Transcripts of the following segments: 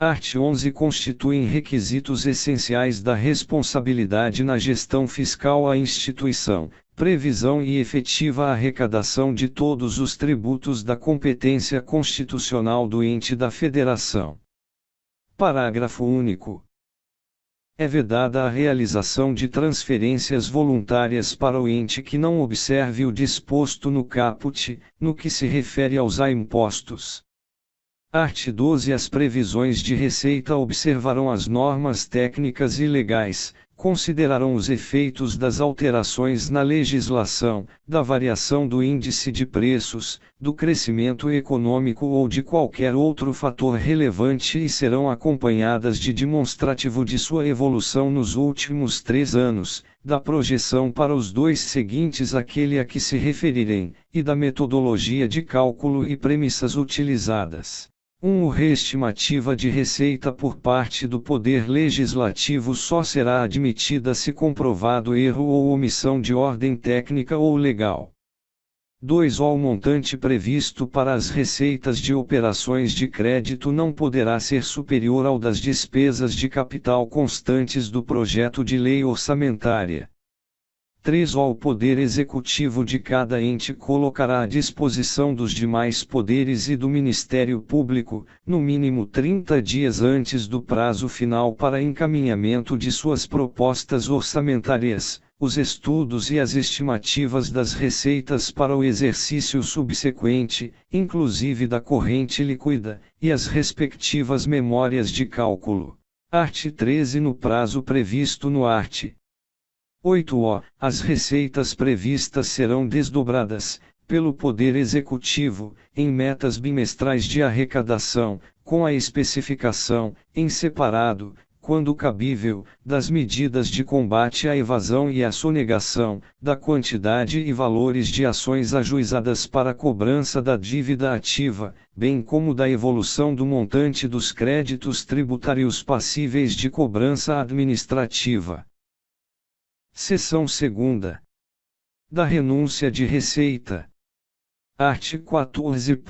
Art. 11 constituem requisitos essenciais da responsabilidade na gestão fiscal a instituição, previsão e efetiva arrecadação de todos os tributos da competência constitucional do ente da Federação. Parágrafo único. É vedada a realização de transferências voluntárias para o ente que não observe o disposto no caput, no que se refere aos impostos. Art. 12. As previsões de receita observarão as normas técnicas e legais, considerarão os efeitos das alterações na legislação, da variação do índice de preços, do crescimento econômico ou de qualquer outro fator relevante e serão acompanhadas de demonstrativo de sua evolução nos últimos 3 anos, da projeção para os 2 seguintes àquele a que se referirem, e da metodologia de cálculo e premissas utilizadas. A reestimativa de receita por parte do Poder Legislativo só será admitida se comprovado erro ou omissão de ordem técnica ou legal. 2. O montante previsto para as receitas de operações de crédito não poderá ser superior ao das despesas de capital constantes do projeto de lei orçamentária. 3. O Poder Executivo de cada ente colocará à disposição dos demais poderes e do Ministério Público, no mínimo 30 dias antes do prazo final para encaminhamento de suas propostas orçamentárias, os estudos e as estimativas das receitas para o exercício subsequente, inclusive da corrente líquida, e as respectivas memórias de cálculo. Art. 13. No prazo previsto no art. 8. As receitas previstas serão desdobradas, pelo Poder Executivo, em metas bimestrais de arrecadação, com a especificação, em separado, quando cabível, das medidas de combate à evasão e à sonegação, da quantidade e valores de ações ajuizadas para cobrança da dívida ativa, bem como da evolução do montante dos créditos tributários passíveis de cobrança administrativa. Seção 2ª. Da renúncia de receita. Art. 14.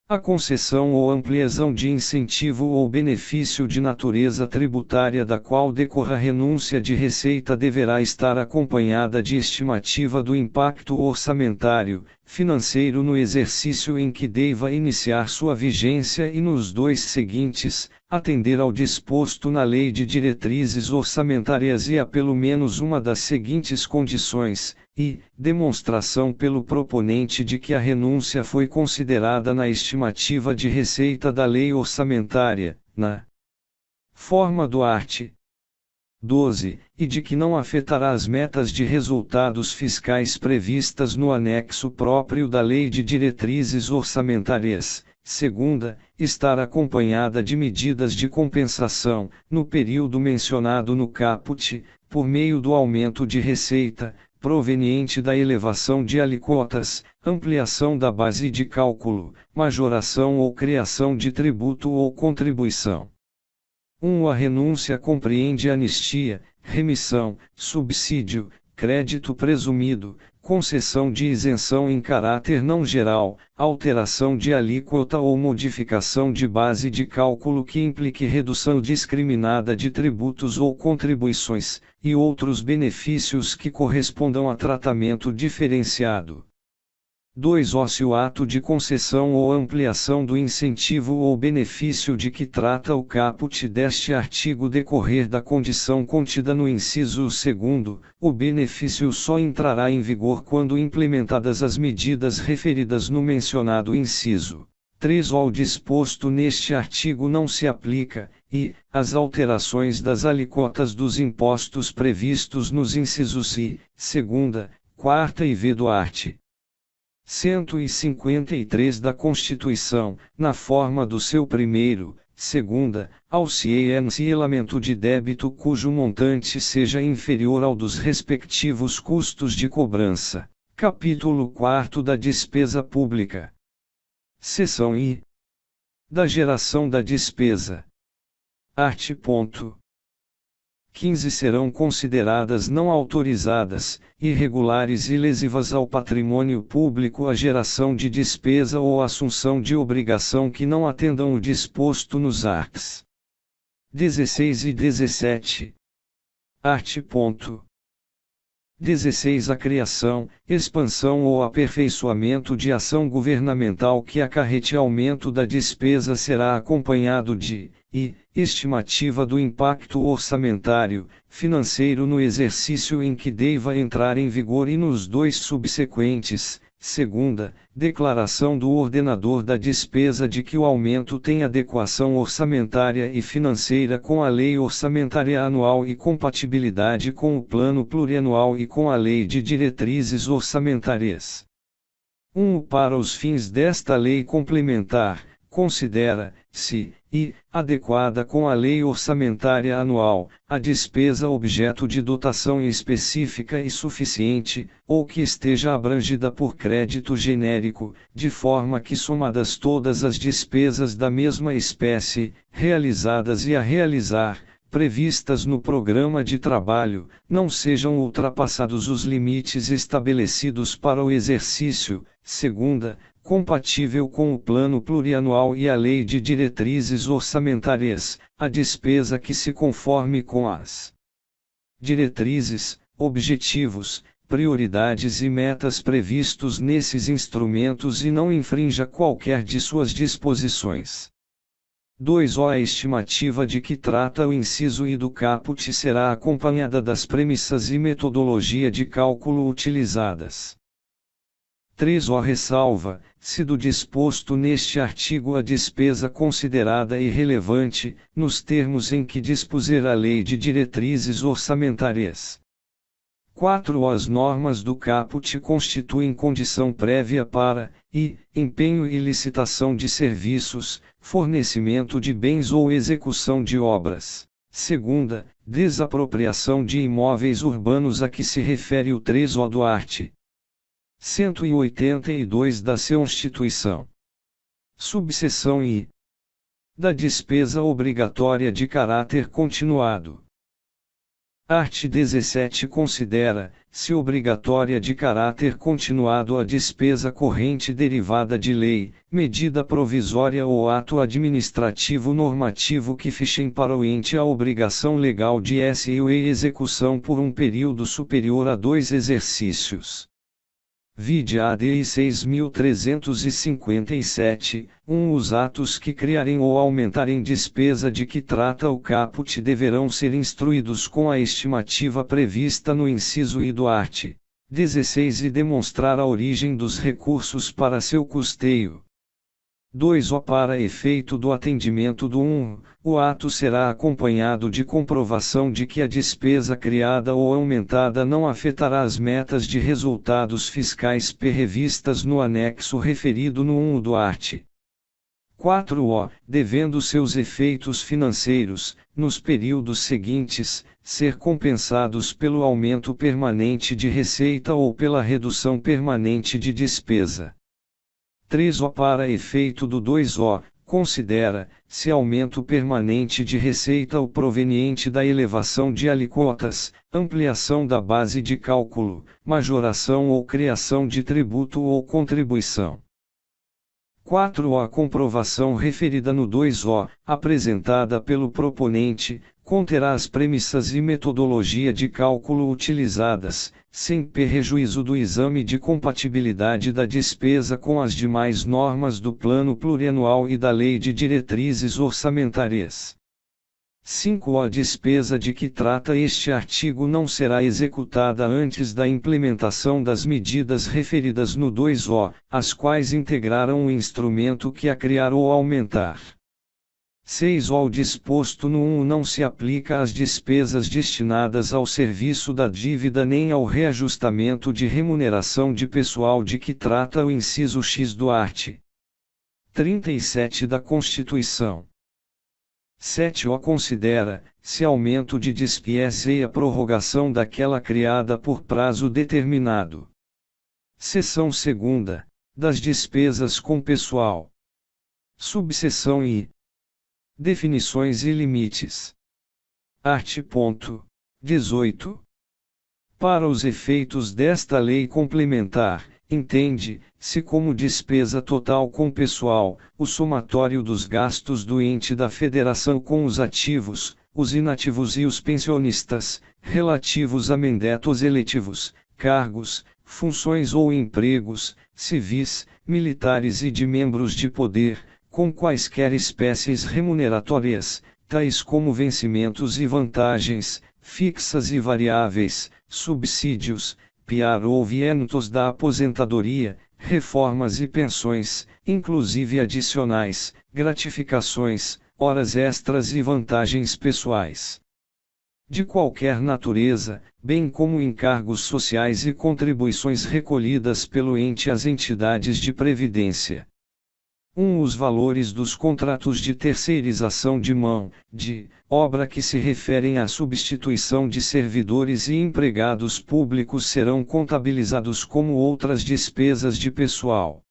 A concessão ou ampliação de incentivo ou benefício de natureza tributária da qual decorra renúncia de receita deverá estar acompanhada de estimativa do impacto orçamentário, financeiro no exercício em que deva iniciar sua vigência e nos 2 seguintes, atender ao disposto na Lei de Diretrizes Orçamentárias e a pelo menos uma das seguintes condições, e, demonstração pelo proponente de que a renúncia foi considerada na estimativa de receita da lei orçamentária, na forma do art. 12, e de que não afetará as metas de resultados fiscais previstas no anexo próprio da Lei de Diretrizes Orçamentárias. Segunda, estar acompanhada de medidas de compensação, no período mencionado no caput, por meio do aumento de receita, proveniente da elevação de alíquotas, ampliação da base de cálculo, majoração ou criação de tributo ou contribuição. A renúncia compreende anistia, remissão, subsídio, crédito presumido, concessão de isenção em caráter não geral, alteração de alíquota ou modificação de base de cálculo que implique redução discriminada de tributos ou contribuições, e outros benefícios que correspondam a tratamento diferenciado. 2. Se o ato de concessão ou ampliação do incentivo ou benefício de que trata o caput deste artigo decorrer da condição contida no inciso 2º, o benefício só entrará em vigor quando implementadas as medidas referidas no mencionado inciso. 3. O disposto neste artigo não se aplica, e, as alterações das alíquotas dos impostos previstos nos incisos I, 2ª, 4ª e V do art. 153 da Constituição, na forma do seu primeiro, 2ª, ao cancelamento de débito cujo montante seja inferior ao dos respectivos custos de cobrança. Capítulo 4 da Despesa Pública. Seção I. Da geração da despesa. Art. 15 serão consideradas não autorizadas, irregulares e lesivas ao patrimônio público a geração de despesa ou assunção de obrigação que não atendam o disposto nos arts. 16 e 17. Art. 16 A criação, expansão ou aperfeiçoamento de ação governamental que acarrete aumento da despesa será acompanhado de estimativa do impacto orçamentário, financeiro no exercício em que deva entrar em vigor e nos 2 subsequentes. Segunda, declaração do ordenador da despesa de que o aumento tem adequação orçamentária e financeira com a lei orçamentária anual e compatibilidade com o plano plurianual e com a lei de diretrizes orçamentárias. 1. Para os fins desta lei complementar, considera-se adequada com a lei orçamentária anual, a despesa objeto de dotação específica e suficiente, ou que esteja abrangida por crédito genérico, de forma que somadas todas as despesas da mesma espécie, realizadas e a realizar, previstas no programa de trabalho, não sejam ultrapassados os limites estabelecidos para o exercício. Segunda, compatível com o plano plurianual e a lei de diretrizes orçamentárias, a despesa que se conforme com as diretrizes, objetivos, prioridades e metas previstos nesses instrumentos e não infrinja qualquer de suas disposições. 2. A estimativa de que trata o inciso I do caput será acompanhada das premissas e metodologia de cálculo utilizadas. 3. Ressalva, se do disposto neste artigo a despesa considerada irrelevante, nos termos em que dispuser a Lei de Diretrizes Orçamentárias. 4. As normas do caput constituem condição prévia para, empenho e licitação de serviços, fornecimento de bens ou execução de obras. Segunda, desapropriação de imóveis urbanos a que se refere o 3O do art. 182 da Constituição. Subseção I. Da despesa obrigatória de caráter continuado. Art. 17 considera-se obrigatória de caráter continuado a despesa corrente derivada de lei, medida provisória ou ato administrativo normativo que fichem para o ente a obrigação legal de execução por um período superior a 2 exercícios. Vide ADI 6.357, 1. Os atos que criarem ou aumentarem despesa de que trata o caput deverão ser instruídos com a estimativa prevista no inciso I do art. 16 e demonstrar a origem dos recursos para seu custeio. 2. Para efeito do atendimento do 1, o ato será acompanhado de comprovação de que a despesa criada ou aumentada não afetará as metas de resultados fiscais previstas no anexo referido no 1 do art. 4. Devendo seus efeitos financeiros, nos períodos seguintes, ser compensados pelo aumento permanente de receita ou pela redução permanente de despesa. 3. Para efeito do 2O, considera-se aumento permanente de receita ou proveniente da elevação de alíquotas, ampliação da base de cálculo, majoração ou criação de tributo ou contribuição. 4. A comprovação referida no 2O, apresentada pelo proponente, conterá as premissas e metodologia de cálculo utilizadas, sem prejuízo do exame de compatibilidade da despesa com as demais normas do Plano Plurianual e da Lei de Diretrizes Orçamentárias. 5. A despesa de que trata este artigo não será executada antes da implementação das medidas referidas no 2O, as quais integraram o instrumento que a criar ou aumentar. 6. O disposto no 1 não se aplica às despesas destinadas ao serviço da dívida nem ao reajustamento de remuneração de pessoal de que trata o inciso X do art. 37 da Constituição. 7. Considera-se aumento de despesa e a prorrogação daquela criada por prazo determinado. Seção 2ª. Das despesas com pessoal. Subseção I. Definições e limites. Art. 18. Para os efeitos desta lei complementar, entende-se como despesa total com pessoal, o somatório dos gastos do ente da federação com os ativos, os inativos e os pensionistas, relativos a mandatos eletivos, cargos, funções ou empregos, civis, militares e de membros de poder, com quaisquer espécies remuneratórias, tais como vencimentos e vantagens, fixas e variáveis, subsídios, PR ou vientos da aposentadoria, reformas e pensões, inclusive adicionais, gratificações, horas extras e vantagens pessoais de qualquer natureza, bem como encargos sociais e contribuições recolhidas pelo ente às entidades de previdência. Os valores dos contratos de terceirização de mão de obra que se referem à substituição de servidores e empregados públicos serão contabilizados como outras despesas de pessoal.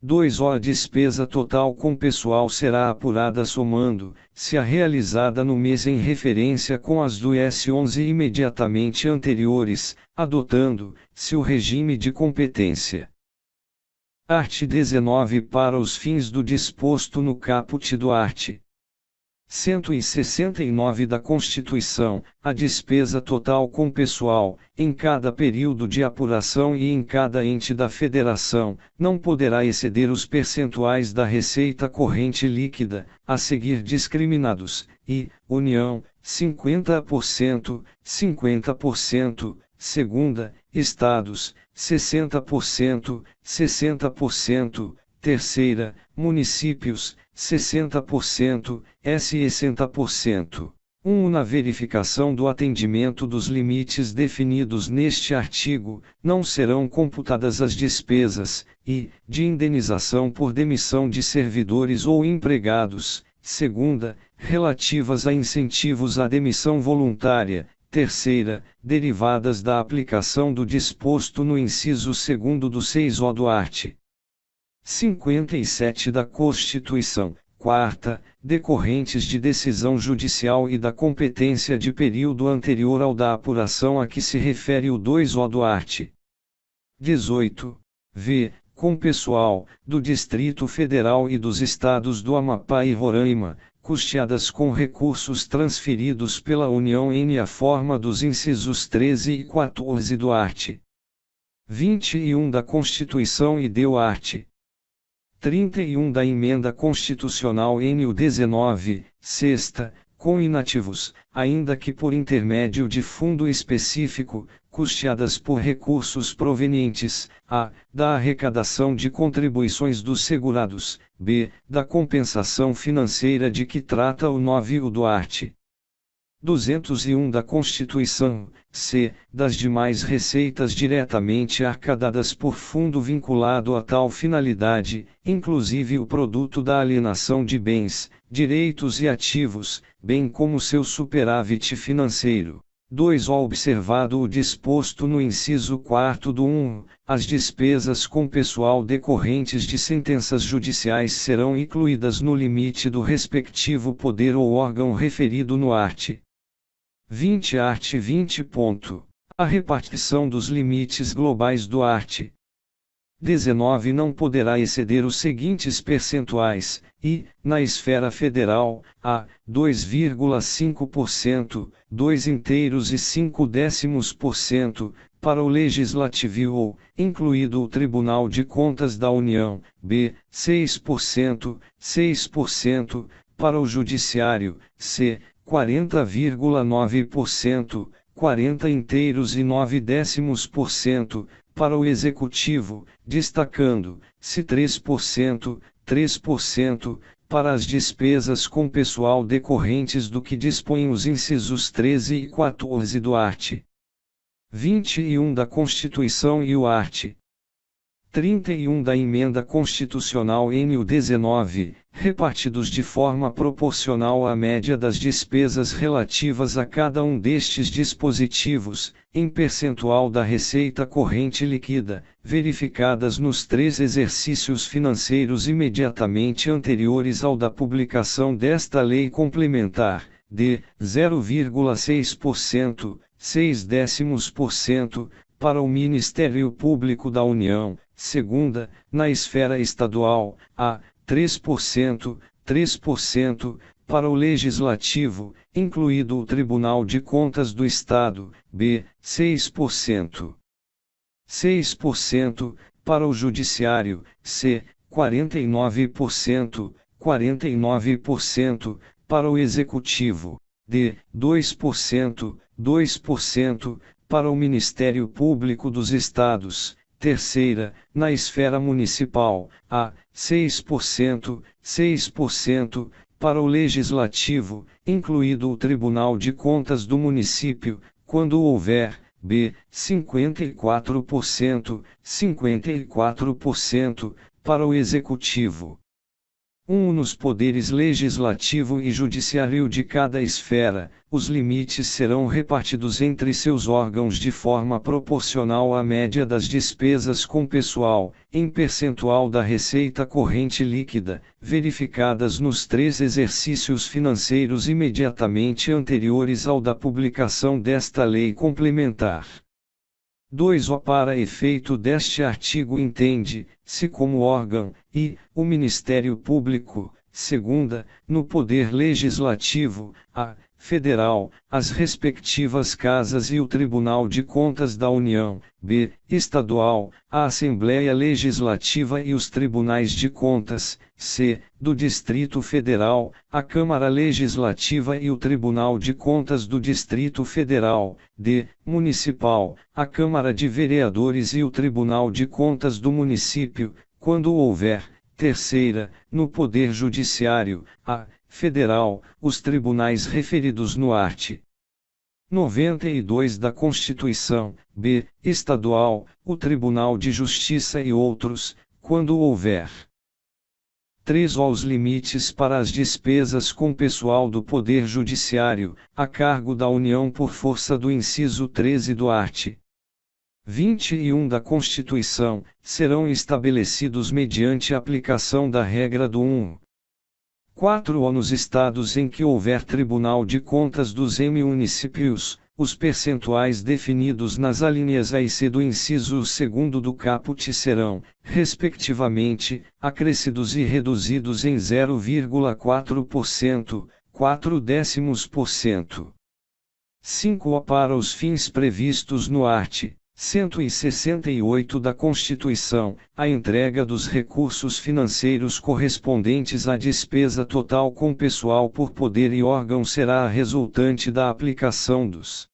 2. A despesa total com pessoal será apurada somando, se a realizada no mês em referência com as do S11 imediatamente anteriores, adotando-se o regime de competência. Art. 19. Para os fins do disposto no caput do art. 169 da Constituição, a despesa total com pessoal, em cada período de apuração e em cada ente da Federação, não poderá exceder os percentuais da receita corrente líquida, a seguir discriminados, e, União, 50%, 50%, segunda, Estados, 60%, 60%, terceira, municípios, 60%, S60%. Na verificação do atendimento dos limites definidos neste artigo, não serão computadas as despesas, de indenização por demissão de servidores ou empregados, segunda, relativas a incentivos à demissão voluntária, terceira, derivadas da aplicação do disposto no inciso 2º do 6-O do art. 57 da Constituição, quarta, decorrentes de decisão judicial e da competência de período anterior ao da apuração a que se refere o 2-O do art. 18. V. Com pessoal, do Distrito Federal e dos estados do Amapá e Roraima, custeadas com recursos transferidos pela União em a forma dos incisos 13 e 14 do art. 21 da Constituição e do art. 31 da Emenda Constitucional N. 19, sexta, com inativos, ainda que por intermédio de fundo específico, custeadas por recursos provenientes, a. da arrecadação de contribuições dos segurados, b. da compensação financeira de que trata o 9-O do art. 201 da Constituição, c. das demais receitas diretamente arrecadadas por fundo vinculado a tal finalidade, inclusive o produto da alienação de bens, direitos e ativos, bem como seu superávit financeiro. 2. Observado o disposto no inciso 4º do 1, as despesas com pessoal decorrentes de sentenças judiciais serão incluídas no limite do respectivo poder ou órgão referido no art. 20. Art. 20. A repartição dos limites globais do art. 19 não poderá exceder os seguintes percentuais, na esfera federal, a. 2,5%, 2,5%, para o Legislativo, incluído o Tribunal de Contas da União, b. 6%, 6%, para o Judiciário, c. 40,9%, 40,9%, para o Executivo, destacando-se 3%, 3%, para as despesas com pessoal decorrentes do que dispõem os incisos 13 e 14 do art. 21 da Constituição e o art. 31 da Emenda Constitucional N. 19, repartidos de forma proporcional à média das despesas relativas a cada um destes dispositivos, em percentual da receita corrente líquida, verificadas nos 3 exercícios financeiros imediatamente anteriores ao da publicação desta lei complementar, d. 0,6%, 0,6%, para o Ministério Público da União, segunda, na esfera estadual, a. 3%, 3%, para o Legislativo, incluído o Tribunal de Contas do Estado, b. 6%. 6%, para o Judiciário, c. 49%, 49%, para o Executivo, d. 2%, 2%, para o Ministério Público dos Estados, terceira, na esfera municipal, a. 6%, 6%, para o Legislativo, incluído o Tribunal de Contas do Município, quando houver, b. 54%, 54%, para o Executivo. Nos poderes legislativo e judiciário de cada esfera, os limites serão repartidos entre seus órgãos de forma proporcional à média das despesas com pessoal, em percentual da receita corrente líquida, verificadas nos 3 exercícios financeiros imediatamente anteriores ao da publicação desta lei complementar. 2. Para efeito deste artigo entende-se como órgão, e, o Ministério Público, segunda, no Poder Legislativo, a. Federal, as respectivas casas e o Tribunal de Contas da União, b. Estadual, a Assembleia Legislativa e os Tribunais de Contas, c. Do Distrito Federal, a Câmara Legislativa e o Tribunal de Contas do Distrito Federal, d. Municipal, a Câmara de Vereadores e o Tribunal de Contas do Município, quando houver, terceira, no Poder Judiciário, a. Federal, os tribunais referidos no art. 92 da Constituição, b. Estadual, o Tribunal de Justiça e outros, quando houver. 3. Os limites para as despesas com pessoal do Poder Judiciário, a cargo da União por força do inciso 13 do art. 21 da Constituição, serão estabelecidos mediante aplicação da regra do 4. Nos estados em que houver Tribunal de Contas dos municípios, os percentuais definidos nas alíneas A e C do inciso 2º do caput serão, respectivamente, acrescidos e reduzidos em 0,4%, 0,4%. 5. Para os fins previstos no art. 168 da Constituição, a entrega dos recursos financeiros correspondentes à despesa total com pessoal por poder e órgão será a resultante da aplicação dos